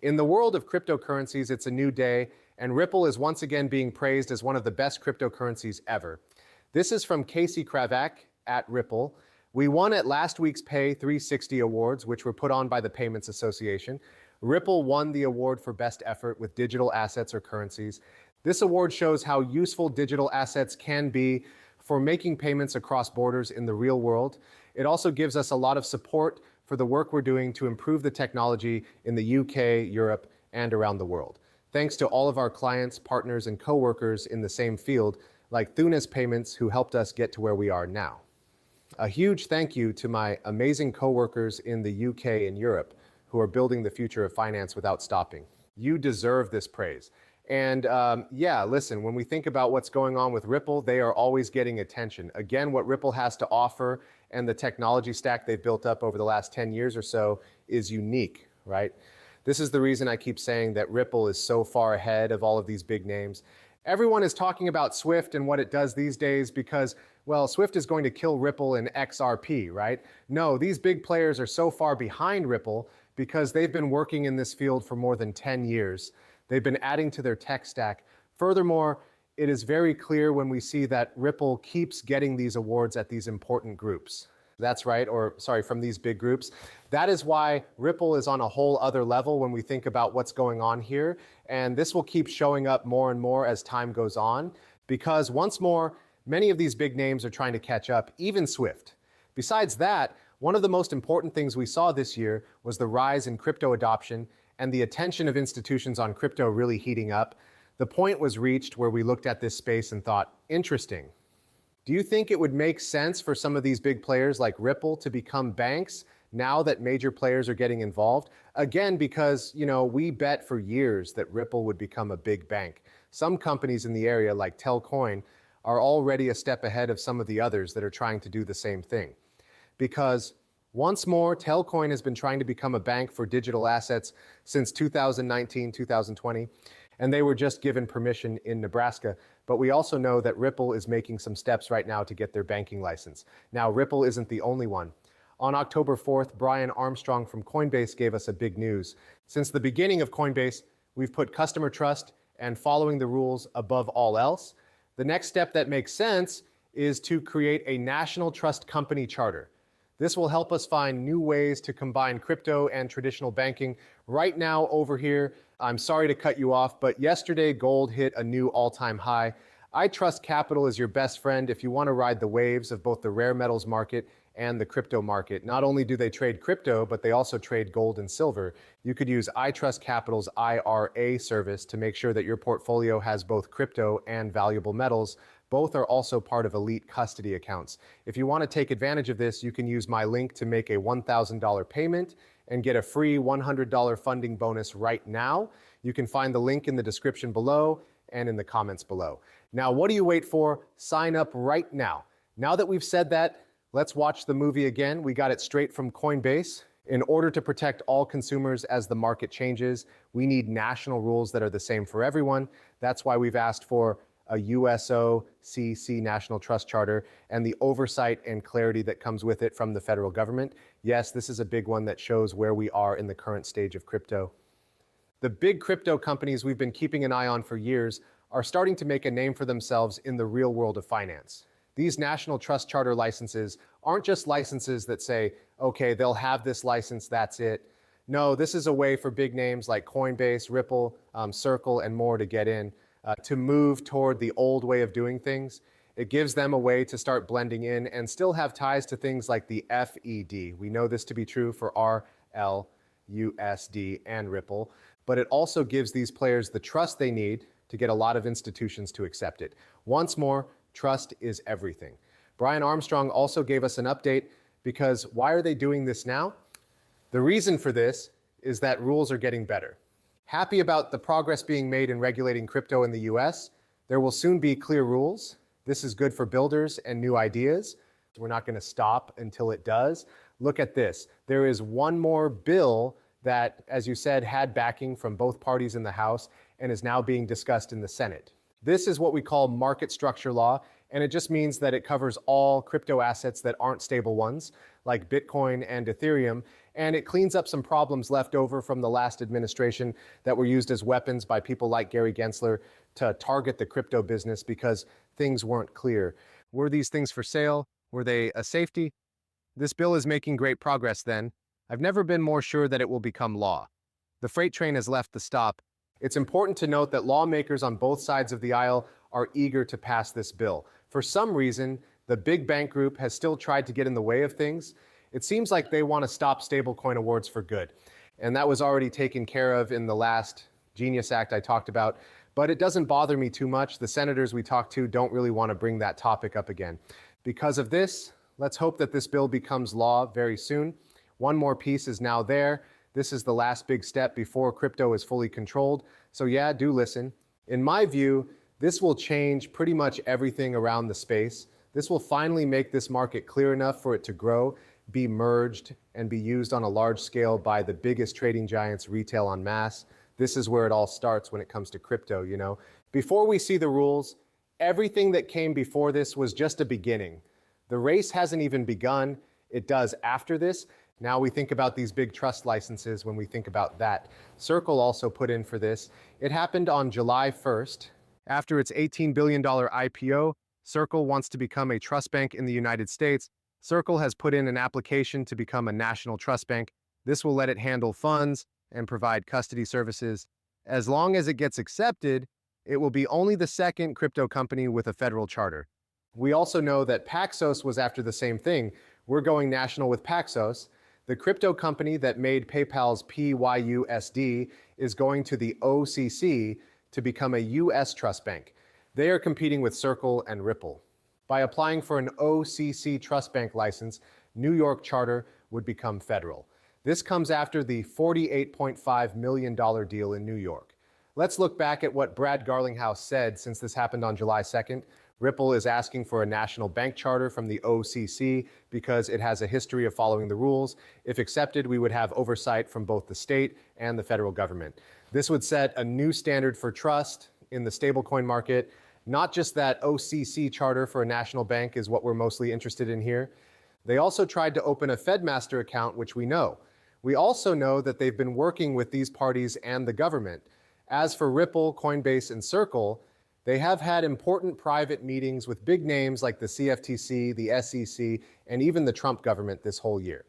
In the world of cryptocurrencies, it's a new day, and Ripple is once again being praised as one of the best cryptocurrencies ever. This is from Casey Kravak at Ripple. We won at last week's Pay 360 Awards, which were put on by the Payments Association. Ripple won the award for best effort with digital assets or currencies. This award shows how useful digital assets can be for making payments across borders in the real world. It also gives us a lot of support for the work we're doing to improve the technology in the UK, Europe, and around the world. Thanks to all of our clients, partners, and co-workers in the same field, like Thunes Payments, who helped us get to where we are now. A huge thank you to my amazing co-workers in the UK and Europe who are building the future of finance without stopping. You deserve this praise. And listen, when we think about what's going on with Ripple, they are always getting attention. Again, what Ripple has to offer and the technology stack they've built up over the last 10 years or so is unique, right? This is the reason I keep saying that Ripple is so far ahead of all of these big names. Everyone is talking about Swift and what it does these days because, well, Swift is going to kill Ripple and XRP, right? No, these big players are so far behind Ripple because they've been working in this field for more than 10 years. They've been adding to their tech stack. Furthermore, it is very clear when we see that Ripple keeps getting these awards at these important groups. That's right, from these big groups. That is why Ripple is on a whole other level when we think about what's going on here. And this will keep showing up more and more as time goes on, because once more, many of these big names are trying to catch up, even Swift. Besides that, one of the most important things we saw this year was the rise in crypto adoption and the attention of institutions on crypto really heating up. The point was reached where we looked at this space and thought, interesting. Do you think it would make sense for some of these big players like Ripple to become banks now that major players are getting involved? Again, because, we bet for years that Ripple would become a big bank. Some companies in the area like Telcoin are already a step ahead of some of the others that are trying to do the same thing. Because once more, Telcoin has been trying to become a bank for digital assets since 2019, 2020, and they were just given permission in Nebraska. But we also know that Ripple is making some steps right now to get their banking license. Now, Ripple isn't the only one. On October 4th, Brian Armstrong from Coinbase gave us a big news. Since the beginning of Coinbase, we've put customer trust and following the rules above all else. The next step that makes sense is to create a national trust company charter. This will help us find new ways to combine crypto and traditional banking. Right now over here, I'm sorry to cut you off, but yesterday gold hit a new all-time high. I trust capital is your best friend if you want to ride the waves of both the rare metals market and the crypto market. Not only do they trade crypto, but they also trade gold and silver. You could use I Trust Capital's IRA service to make sure that your portfolio has both crypto and valuable metals. Both are also part of elite custody accounts. If you want to take advantage of this, you can use my link to make a $1,000 payment and get a free $100 funding bonus right now. You can find the link in the description below and in the comments below. Now, what do you wait for? Sign up right now. Now that we've said that, let's watch the movie again. We got it straight from Coinbase. In order to protect all consumers as the market changes, we need national rules that are the same for everyone. That's why we've asked for a USO-CC National Trust Charter and the oversight and clarity that comes with it from the federal government. Yes, this is a big one that shows where we are in the current stage of crypto. The big crypto companies we've been keeping an eye on for years are starting to make a name for themselves in the real world of finance. These national trust charter licenses aren't just licenses that say, okay, they'll have this license, that's it. No, this is a way for big names like Coinbase, Ripple, Circle, and more to get in. To move toward the old way of doing things. It gives them a way to start blending in and still have ties to things like the FED. We know this to be true for RL, USD, and Ripple, but it also gives these players the trust they need to get a lot of institutions to accept it. Once more, trust is everything. Brian Armstrong also gave us an update because why are they doing this now? The reason for this is that rules are getting better. Happy about the progress being made in regulating crypto in the US. There will soon be clear rules. This is good for builders and new ideas. We're not going to stop until it does. Look at this. There is one more bill that, as you said, had backing from both parties in the House and is now being discussed in the Senate. This is what we call market structure law, and it just means that it covers all crypto assets that aren't stable ones, like Bitcoin and Ethereum, and it cleans up some problems left over from the last administration that were used as weapons by people like Gary Gensler to target the crypto business because things weren't clear. Were these things for sale? Were they a safety? This bill is making great progress then. I've never been more sure that it will become law. The freight train has left the stop. It's important to note that lawmakers on both sides of the aisle are eager to pass this bill. For some reason, the big bank group has still tried to get in the way of things. It seems like they want to stop stablecoin awards for good. And that was already taken care of in the last Genius Act I talked about. But it doesn't bother me too much. The senators we talked to don't really want to bring that topic up again. Because of this, let's hope that this bill becomes law very soon. One more piece is now there. This is the last big step before crypto is fully controlled. So yeah, do listen. In my view, this will change pretty much everything around the space. This will finally make this market clear enough for it to grow, be merged, and be used on a large scale by the biggest trading giants retail en masse. This is where it all starts when it comes to crypto, you know. Before we see the rules, everything that came before this was just a beginning. The race hasn't even begun. It does after this. Now we think about these big trust licenses when we think about that. Circle also put in for this. It happened on July 1st. After its $18 billion IPO, Circle wants to become a trust bank in the United States. Circle has put in an application to become a national trust bank. This will let it handle funds and provide custody services. As long as it gets accepted, it will be only the second crypto company with a federal charter. We also know that Paxos was after the same thing. We're going national with Paxos. The crypto company that made PayPal's PYUSD is going to the OCC to become a US trust bank. They are competing with Circle and Ripple. By applying for an OCC trust bank license, New York charter would become federal. This comes after the $48.5 million deal in New York. Let's look back at what Brad Garlinghouse said since this happened on July 2nd. Ripple is asking for a national bank charter from the OCC because it has a history of following the rules. If accepted, we would have oversight from both the state and the federal government. This would set a new standard for trust in the stablecoin market. Not just that OCC charter for a national bank is what we're mostly interested in here. They also tried to open a FedMaster account, which we know. We also know that they've been working with these parties and the government. As for Ripple, Coinbase, and Circle, they have had important private meetings with big names like the CFTC, the SEC, and even the Trump government this whole year.